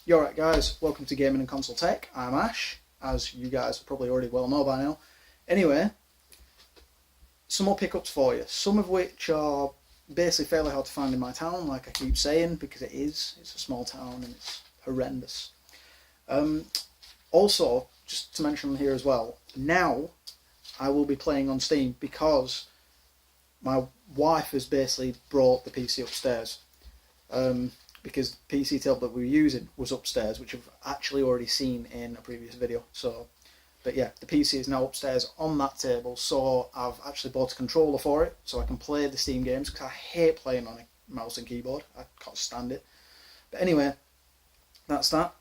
You're right, guys. Welcome to Gaming and Console Tech. I'm Ash, as you guys probably already well know by now. Anyway, some more pickups for you, some of which are basically fairly hard to find in my town, like I keep saying, because it is. It's a small town and it's horrendous. Also, just to mention here as well, now I will be playing on Steam because my wife has basically brought the PC upstairs. Because the PC table that we were using was upstairs, which I've actually already seen in a previous video. But yeah, the PC is now upstairs on that table, so I've actually bought a controller for it, so I can play the Steam games, because I hate playing on a mouse and keyboard. I can't stand it. But anyway, that's that.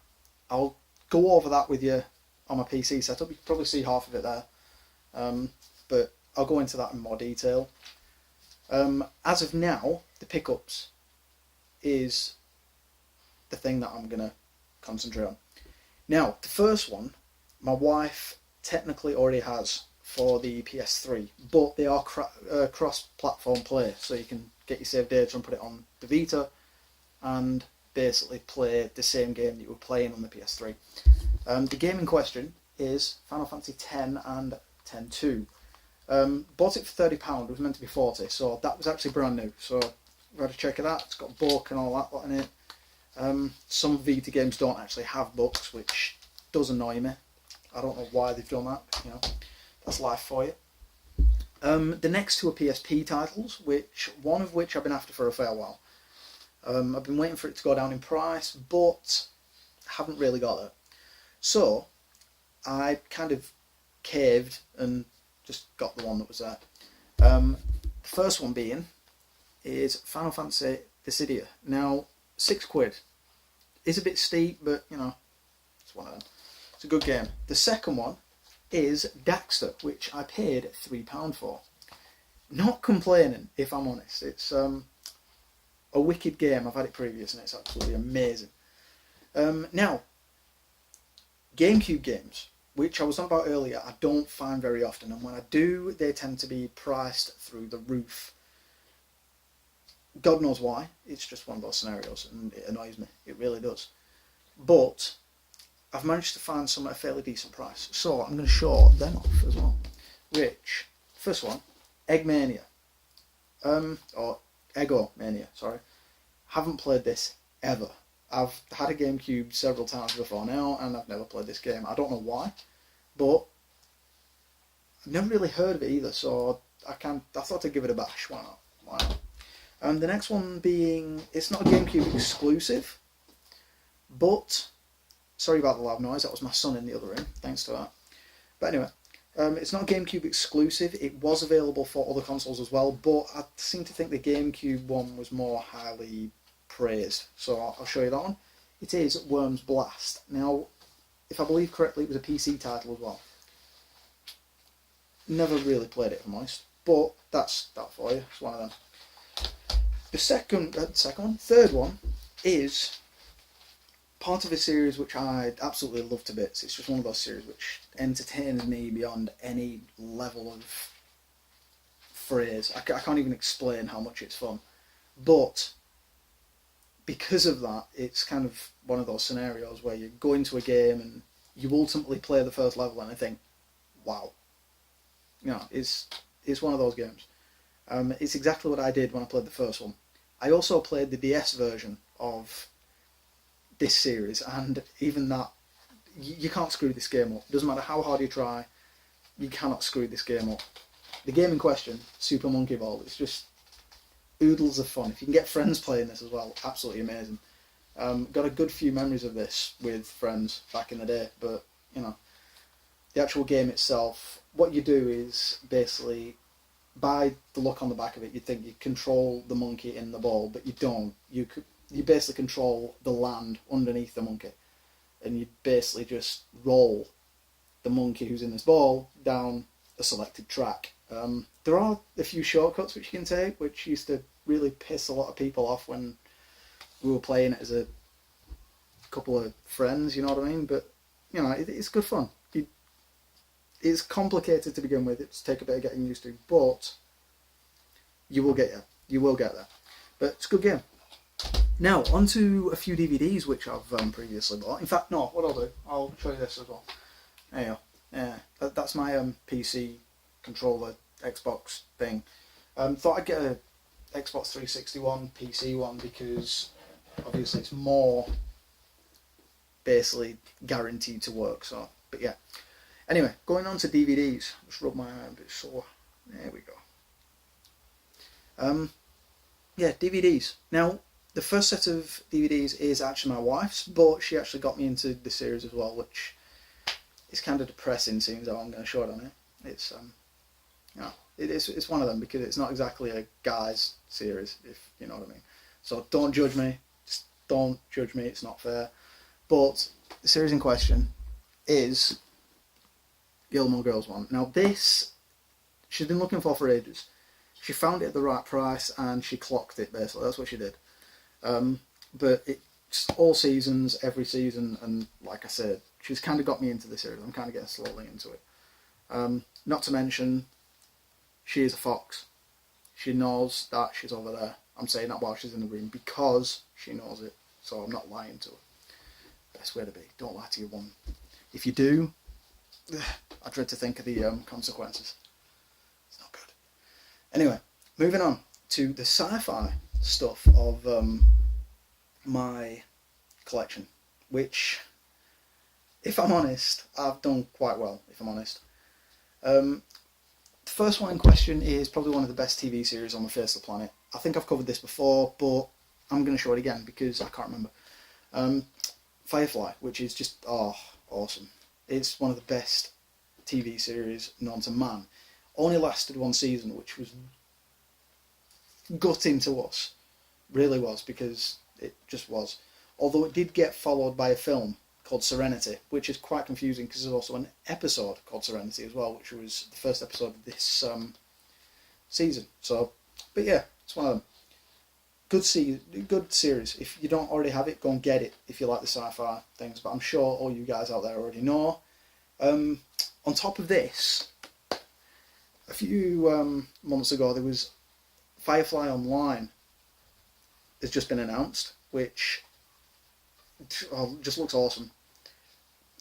I'll go over that with you on my PC setup. You can probably see half of it there. But I'll go into that in more detail. As of now, the pickups is the thing that I'm going to concentrate on. Now, the first one, my wife technically already has for the PS3, but they are cross-platform play, so you can get your saved data and put it on the Vita and basically play the same game that you were playing on the PS3. The game in question is Final Fantasy X and X-2. Bought it for £30, it was meant to be 40, so that was actually brand new, so I've had a check of that. It's got a book and all that lot in it. Some Vita games don't actually have books, which does annoy me. I don't know why they've done that, but, that's life for you. The next two are PSP titles, one of which I've been after for a fair while. I've been waiting for it to go down in price, but haven't really got it. So I kind of caved and just got the one that was there. The first one being is Final Fantasy Dissidia. Now, £6 is a bit steep, but it's one of them. It's a good game. The second one is Daxter, which I paid £3 for. Not complaining, if I'm honest. It's a wicked game. I've had it previous and it's absolutely amazing. Now, GameCube games, which I was on about earlier, I don't find very often, and when I do, they tend to be priced through the roof. God knows why. It's just one of those scenarios, and it annoys me. It really does. But I've managed to find some at a fairly decent price, so I'm going to show them off as well. Which, first one, Eggmania, or Eggomania, sorry. Haven't played this ever. I've had a GameCube several times before now, and I've never played this game. I don't know why, but I've never really heard of it either. So I thought I'd give it a bash. Why not? Why not? The next one being, it's not a GameCube exclusive, but sorry about the loud noise. That was my son in the other room. Thanks to that. But anyway, it's not a GameCube exclusive. It was available for other consoles as well, but I seem to think the GameCube one was more highly praised. So I'll show you that one. It is Worms Blast. Now, if I believe correctly, it was a PC title as well. Never really played it, if I'm honest, but that's that for you. It's one of them. The third one is part of a series which I absolutely love to bits. It's just one of those series which entertains me beyond any level of phrase. I can't even explain how much it's fun. But because of that, it's kind of one of those scenarios where you go into a game and you ultimately play the first level and I think, wow. It's one of those games. It's exactly what I did when I played the first one. I also played the DS version of this series, and even that, you can't screw this game up. Doesn't matter how hard you try, you cannot screw this game up. The game in question, Super Monkey Ball, it's just oodles of fun. If you can get friends playing this as well, absolutely amazing. Got a good few memories of this with friends back in the day, but the actual game itself, what you do is basically, by the look on the back of it, you'd think you control the monkey in the ball, but you don't. You basically control the land underneath the monkey, and you basically just roll the monkey who's in this ball down a selected track. There are a few shortcuts which you can take, which used to really piss a lot of people off when we were playing it as a couple of friends, you know what I mean? But, it's good fun. It's complicated to begin with. It's take a bit of getting used to, but you will get there. But it's a good game. Now, onto a few DVDs which I've previously bought. In fact, no, what I'll do, I'll show you this as well. There you go. Yeah, that's my PC controller Xbox thing. Thought I'd get a Xbox 360 one, PC one, because obviously it's more basically guaranteed to work. So, but yeah. Anyway, going on to DVDs. Just rub my eye a bit sore. There we go. Yeah, DVDs. Now, the first set of DVDs is actually my wife's, but she actually got me into the series as well, which is kind of depressing, seeing as how I'm going to show it on it. It's it's one of them, because it's not exactly a guy's series, if you know what I mean. So don't judge me. Just don't judge me. It's not fair. But the series in question is Gilmore Girls one. Now this, she's been looking for ages. She found it at the right price and she clocked it, basically. That's what she did. But it's all seasons, every season, and like I said, she's kind of got me into the series. I'm kind of getting slowly into it. Not to mention, she is a fox. She knows that she's over there. I'm saying that while she's in the room because she knows it. So I'm not lying to her. Best way to be. Don't lie to your woman. If you do, I dread to think of the consequences. It's not good. Anyway, moving on to the sci-fi stuff of my collection, which, if I'm honest, I've done quite well, if I'm honest. The first one in question is probably one of the best TV series on the face of the planet. I think I've covered this before, but I'm going to show it again because I can't remember. Firefly, which is just, awesome. It's one of the best TV series known to man. Only lasted one season, which was gutting to us. Really was, because it just was. Although it did get followed by a film called Serenity, which is quite confusing because there's also an episode called Serenity as well, which was the first episode of this season. So, but yeah, it's one of them. Good series. If you don't already have it, go and get it if you like the sci-fi things. But I'm sure all you guys out there already know. On top of this, a few months ago, there was Firefly Online. Has just been announced, which just looks awesome.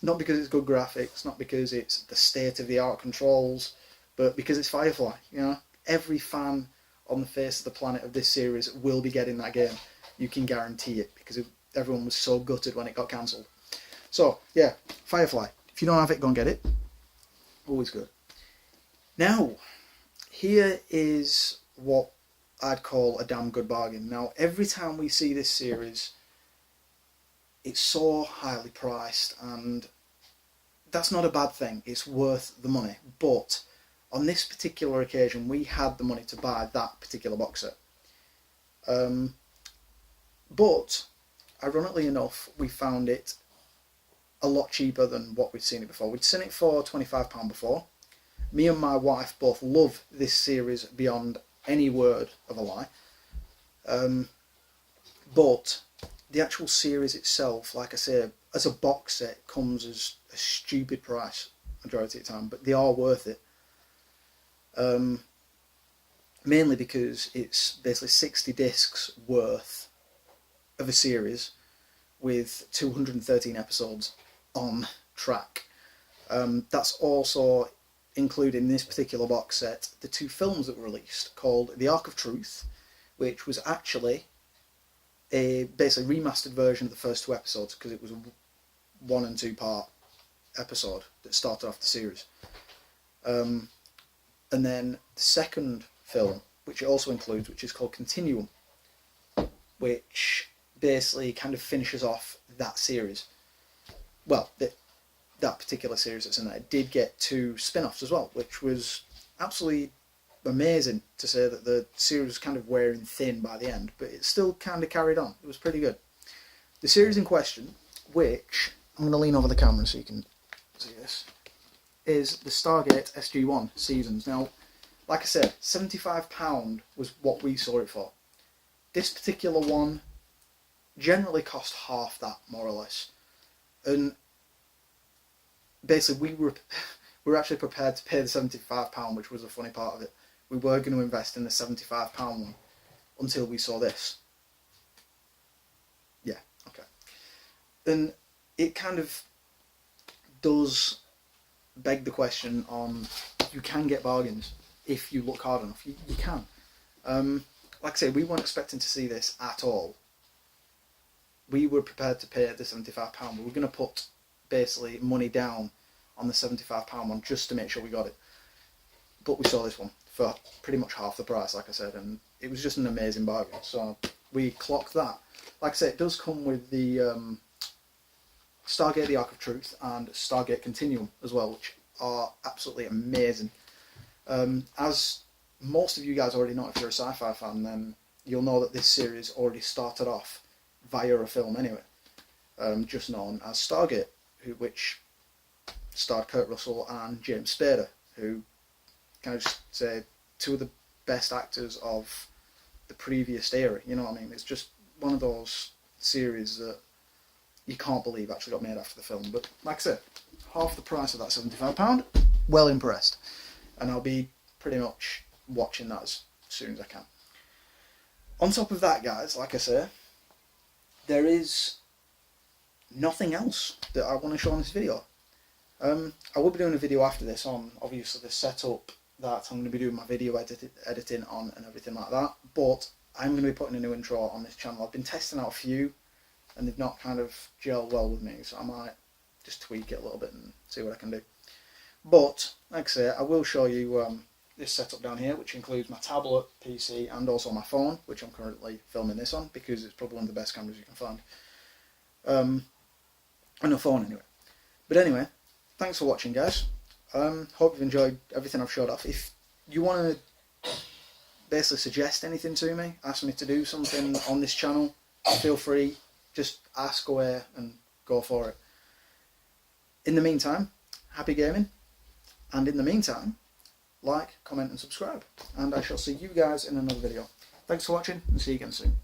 Not because it's good graphics, not because it's the state-of-the-art controls, but because it's Firefly. You know, every fan on the face of the planet of this series will be getting that game. You can guarantee it, because everyone was so gutted when it got cancelled. So yeah, Firefly. If you don't have it, go and get it. Always good. Now, here is what I'd call a damn good bargain. Now, every time we see this series, it's so highly priced, and that's not a bad thing. It's worth the money. But on this particular occasion, we had the money to buy that particular box set. But, ironically enough, we found it a lot cheaper than what we'd seen it before. We'd seen it for £25 before. Me and my wife both love this series beyond any word of a lie. But the actual series itself, like I say, as a box set, comes as a stupid price majority of the time, but they are worth it. Mainly because it's basically 60 discs worth of a series with 213 episodes on track. That's also included in this particular box set the two films that were released, called The Ark of Truth, which was actually a basically remastered version of the first two episodes, because it was a 1 and 2 part episode that started off the series. And then the second film, which it also includes, which is called Continuum, which basically kind of finishes off that series. Well, that particular series that's in there did get 2 spin-offs as well, which was absolutely amazing, to say that the series was kind of wearing thin by the end, but it still kind of carried on. It was pretty good. The series in question, which I'm going to lean over the camera so you can see this, is the Stargate SG-1 Seasons. Now, like I said, £75 was what we saw it for. This particular one generally cost half that, more or less. And basically, we were actually prepared to pay the £75, which was the funny part of it. We were going to invest in the £75 one until we saw this. And it kind of does beg the question on, you can get bargains if you look hard enough. You can. Like I say, we weren't expecting to see this at all. We were prepared to pay the £75. We were going to put basically money down on the £75 one just to make sure we got it. But we saw this one for pretty much half the price, like I said, and it was just an amazing bargain. So we clocked that. Like I say, it does come with the Stargate The Ark of Truth and Stargate Continuum as well, which are absolutely amazing. As most of you guys already know, if you're a sci-fi fan, then you'll know that this series already started off via a film anyway, just known as Stargate, which starred Kurt Russell and James Spader, who, can I just say, two of the best actors of the previous era. You know what I mean? It's just one of those series that you can't believe actually got made after the film. But like I said, half the price of that £75, well impressed. And I'll be pretty much watching that as soon as I can. On top of that, guys, like I say, there is nothing else that I want to show in this video. I will be doing a video after this on, obviously, the setup that I'm going to be doing my video editing on and everything like that, but I'm going to be putting a new intro on this channel. I've been testing out a few and they've not kind of gelled well with me, so I might just tweak it a little bit and see what I can do. But, like I say, I will show you this setup down here, which includes my tablet, PC, and also my phone, which I'm currently filming this on because it's probably one of the best cameras you can find. On a phone anyway. But anyway, thanks for watching, guys. Hope you've enjoyed everything I've showed off. If you want to basically suggest anything to me, ask me to do something on this channel, feel free, just ask away and go for it. In the meantime, happy gaming, and in the meantime, like, comment and subscribe, and I shall see you guys in another video. Thanks for watching, and see you again soon.